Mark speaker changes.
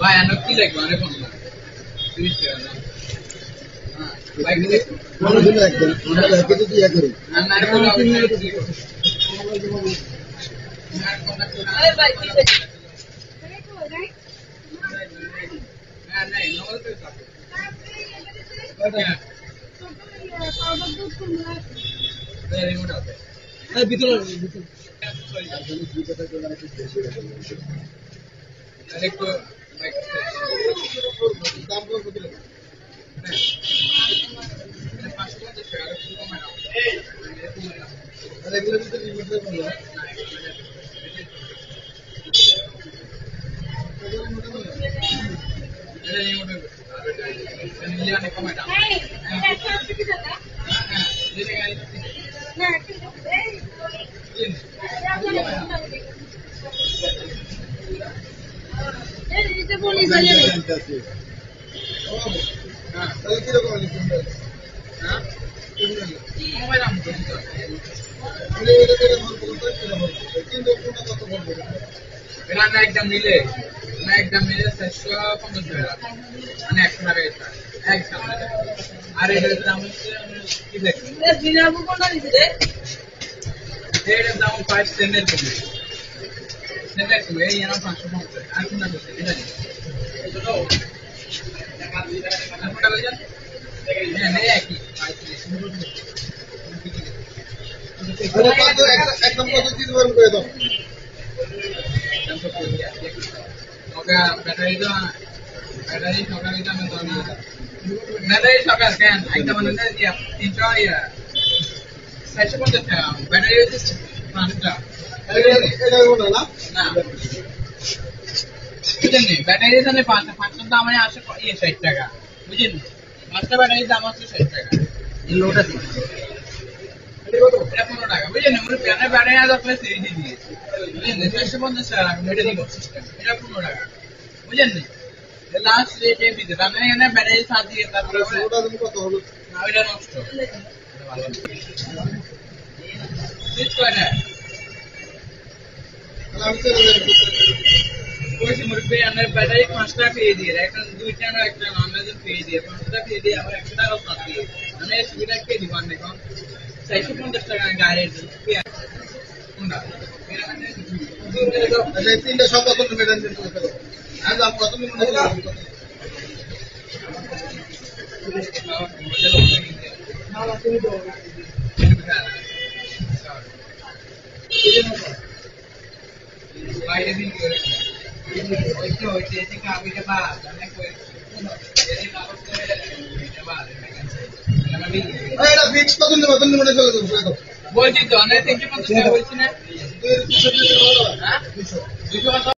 Speaker 1: ভাই আনো কি লাগবে অনেক কম 30 টাকা না ভাই কি
Speaker 2: আমরা দিন একদম আমরা লেখে যদি ইয়া করি
Speaker 1: না না কোনো আরে ভাই কি না না নরমাল তো থাকে রিমোট আছে এই ভিতরে আরেকটু দাম কত দিল আরে এগুলো তো রিমোট দিয়ে বলো একদম মিলে না একদম মিলে 450 টাকা মানে 100 টাকা একদম আর এটার দাম হচ্ছে কি দেখুন বিনাবু কোনটা দিছে রে এটার দাম 5 সেন্টের কমে সেন্টের কমে এই এর 550 আর কোনটা দিছে এটা চলো আর কোনটা লইছেন হ্যাঁ নেই একই একদম কত দিন বন্ধ করে দাও ব্যাটারি তো ব্যাটারি সকালে দাম ব্যাটারি সকাল কেন একদম মানে 300 ইয়া 450 টাকা ব্যাটারি হচ্ছে 5টা এটা কোন না না বুঝেন নি ব্যাটারি তাহলে 500 দাম মানে আসে 60 টাকা বুঝেন 5টা ব্যাটারি দাম হচ্ছে 60 টাকা এই লোটা দিন এটা 15 টাকা বুঝেন আমরা প্যানের ব্যাটারি আজ আপনি সিরিজ দিয়েছি বুঝেন 450 টাকা এটা দিব সিস্টেম এটা 15 টাকা বুঝেন নি লাস্ট রেট এ দিতে তার মানে এখানে ব্যাটারি সাথ দিয়ে তারপরে ওটা তুমি কত হলো না এটা নষ্ট ভালো সিট করে আমি তো ওই মুরব্বি আনার ব্যাটারি 5টা পেয়ে দিয়ে এখন 2টা না একটা নর্মাল পেয়ে দিয়ে 5টা পেয়ে দিয়ে আবার 100 টাকা সাথ দিয়ে মানে সুবিধা কে দিবেন দেখুন 450 টাকা গাড়ির কোনটা আচ্ছা তিনটা সব কত মেডান দিতে হবে আজ আপ কত মনে হলো না তুমি তো বাইরে দিন করে ওইটা হইছে ঠিক আমি কে বাদ আমি কই এই কাগজ করে এটা বাদ এটা ফিক্স কত দিন মতন মনে চলে যাবে বলছি তো অনেক 350 টাকা বলছি না 200 টাকা হ্যাঁ 200